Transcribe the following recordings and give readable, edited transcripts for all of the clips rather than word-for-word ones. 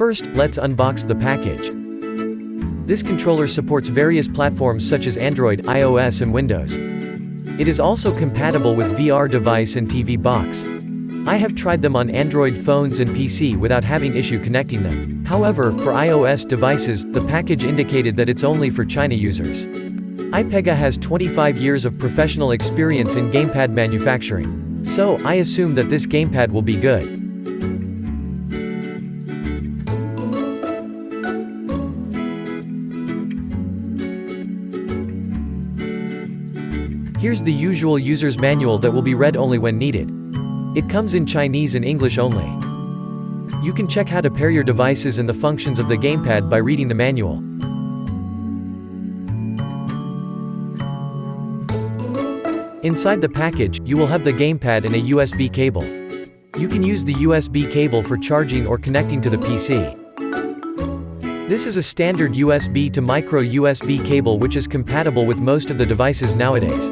First, let's unbox the package. This controller supports various platforms such as Android, iOS and Windows. It is also compatible with VR device and TV box. I have tried them on Android phones and PC without having issue connecting them. However, for iOS devices, the package indicated that it's only for China users. IPEGA has 25 years of professional experience in gamepad manufacturing. So, I assume that this gamepad will be good. Here's the usual user's manual that will be read only when needed. It comes in Chinese and English only. You can check how to pair your devices and the functions of the gamepad by reading the manual. Inside the package, you will have the gamepad and a USB cable. You can use the USB cable for charging or connecting to the PC. This is a standard USB to micro USB cable which is compatible with most of the devices nowadays.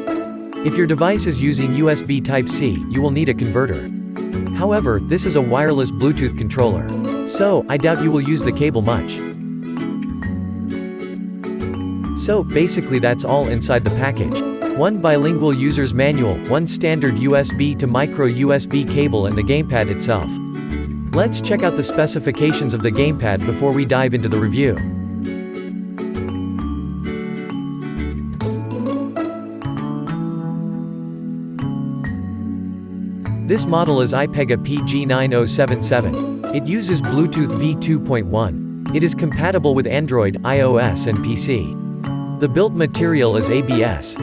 If your device is using USB Type-C, you will need a converter. However, this is a wireless Bluetooth controller. So, I doubt you will use the cable much. So, basically that's all inside the package. One bilingual user's manual, one standard USB to micro USB cable and the gamepad itself. Let's check out the specifications of the gamepad before we dive into the review. This model is IPEGA PG-9077. It uses Bluetooth V2.1. It is compatible with Android, iOS and PC. The built material is ABS.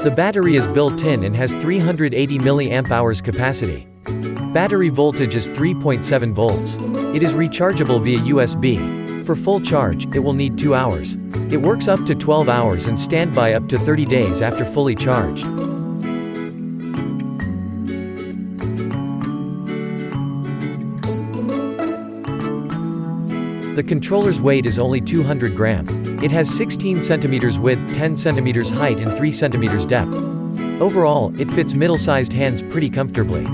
The battery is built-in and has 380 mAh capacity. Battery voltage is 3.7 volts. It is rechargeable via USB. For full charge, it will need 2 hours. It works up to 12 hours and standby up to 30 days after fully charged. The controller's weight is only 200 grams. It has 16 cm width, 10 cm height and 3 cm depth. Overall, it fits middle-sized hands pretty comfortably.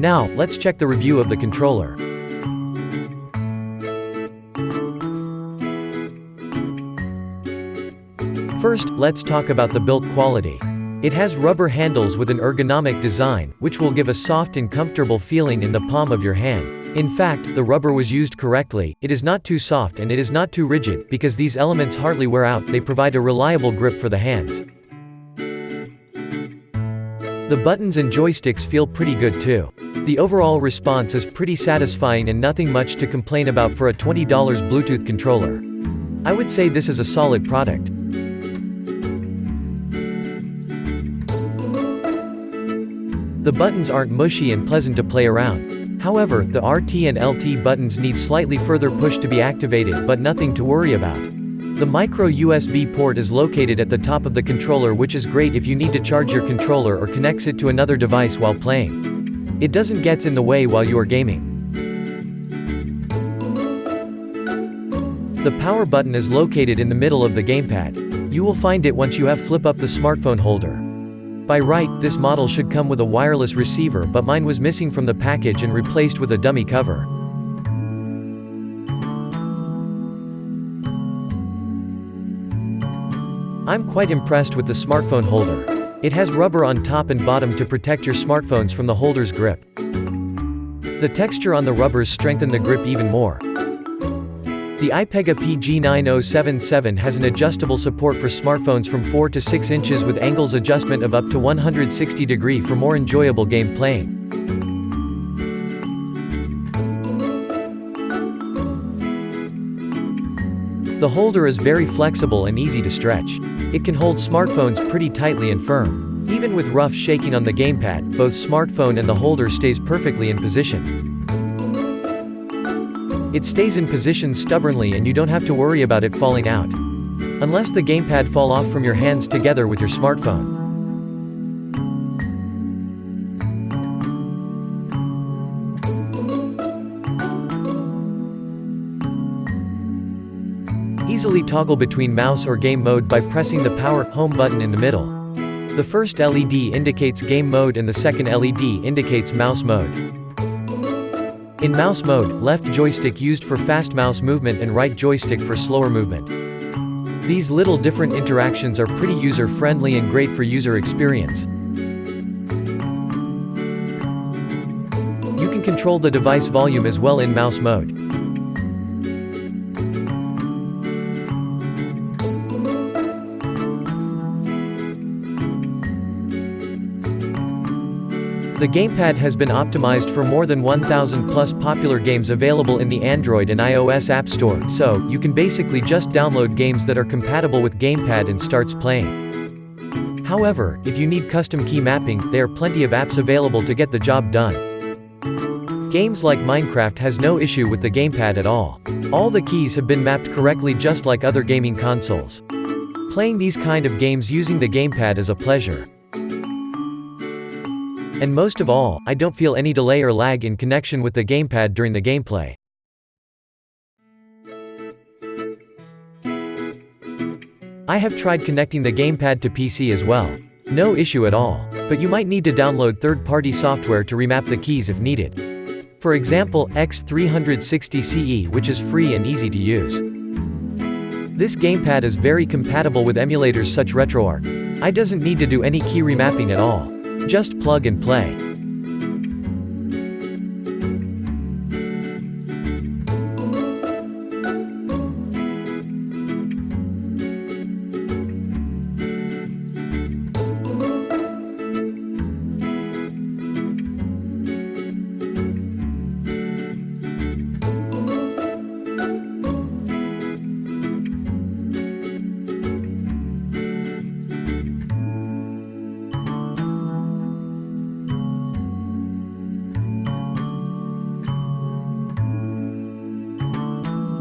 Now, let's check the review of the controller. First, let's talk about the build quality. It has rubber handles with an ergonomic design, which will give a soft and comfortable feeling in the palm of your hand. In fact, the rubber was used correctly. It is not too soft and it is not too rigid, because these elements hardly wear out. They provide a reliable grip for the hands. The buttons and joysticks feel pretty good too. The overall response is pretty satisfying and nothing much to complain about for a $20 Bluetooth controller. I would say this is a solid product. The buttons aren't mushy and pleasant to play around. However, the RT and LT buttons need slightly further push to be activated, but nothing to worry about. The micro USB port is located at the top of the controller, which is great if you need to charge your controller or connects it to another device while playing. It doesn't get in the way while you are gaming. The power button is located in the middle of the gamepad. You will find it once you have flip up the smartphone holder. By right, this model should come with a wireless receiver, but mine was missing from the package and replaced with a dummy cover. I'm quite impressed with the smartphone holder. It has rubber on top and bottom to protect your smartphones from the holder's grip. The texture on the rubbers strengthen the grip even more. The IPEGA PG-9077 has an adjustable support for smartphones from 4 to 6 inches with angles adjustment of up to 160 degrees for more enjoyable game playing. The holder is very flexible and easy to stretch. It can hold smartphones pretty tightly and firm. Even with rough shaking on the gamepad, both smartphone and the holder stays perfectly in position. It stays in position stubbornly and you don't have to worry about it falling out. Unless the gamepad fall off from your hands together with your smartphone. easily toggle between mouse or game mode by pressing the power home button in the middle. The first LED indicates game mode and the second LED indicates mouse mode. In mouse mode, left joystick used for fast mouse movement and right joystick for slower movement. These little different interactions are pretty user-friendly and great for user experience. You can control the device volume as well in mouse mode. The Gamepad has been optimized for more than 1,000 plus popular games available in the Android and iOS App Store, so you can basically just download games that are compatible with Gamepad and starts playing. However, if you need custom key mapping, there are plenty of apps available to get the job done. Games like Minecraft has no issue with the Gamepad at all. All the keys have been mapped correctly just like other gaming consoles. Playing these kind of games using the Gamepad is a pleasure. And most of all, I don't feel any delay or lag in connection with the Gamepad during the gameplay. I have tried connecting the Gamepad to PC as well. No issue at all. But you might need to download third-party software to remap the keys if needed. For example, X360CE, which is free and easy to use. This Gamepad is very compatible with emulators such RetroArch. I doesn't need to do any key remapping at all. Just plug and play.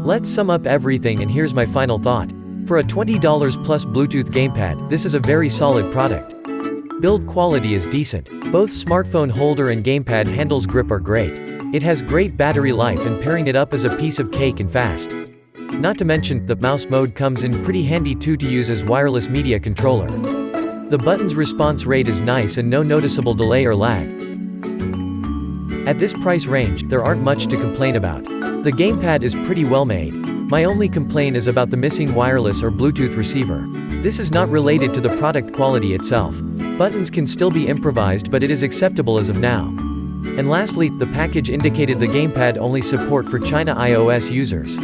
Let's sum up everything and here's my final thought. For a $20 plus Bluetooth Gamepad, this is a very solid product. Build quality is decent. Both smartphone holder and Gamepad handles grip are great. It has great battery life and pairing it up is a piece of cake and fast. Not to mention, the mouse mode comes in pretty handy too to use as wireless media controller. The button's response rate is nice and no noticeable delay or lag. At this price range, there aren't much to complain about. The Gamepad is pretty well made. My only complaint is about the missing wireless or Bluetooth receiver. This is not related to the product quality itself. Buttons can still be improvised but it is acceptable as of now. And lastly, the package indicated the Gamepad only support for China iOS users.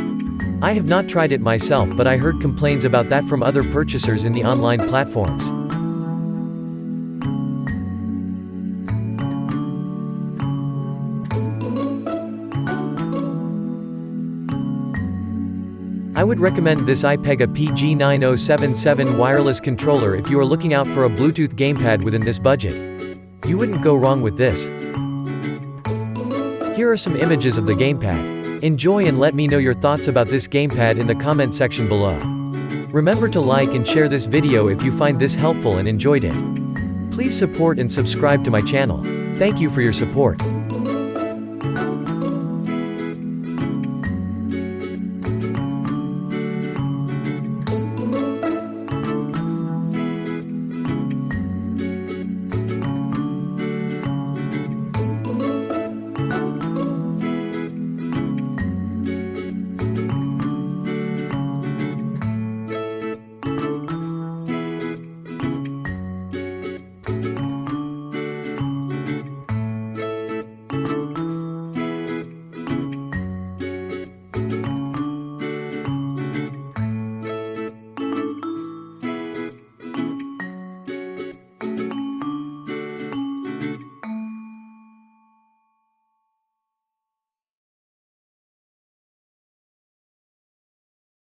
I have not tried it myself but I heard complaints about that from other purchasers in the online platforms. I would recommend this IPEGA PG-9077 wireless controller if you are looking out for a Bluetooth Gamepad within this budget. You wouldn't go wrong with this. Here are some images of the Gamepad. Enjoy and let me know your thoughts about this Gamepad in the comment section below. Remember to like and share this video if you find this helpful and enjoyed it. Please support and subscribe to my channel. Thank you for your support.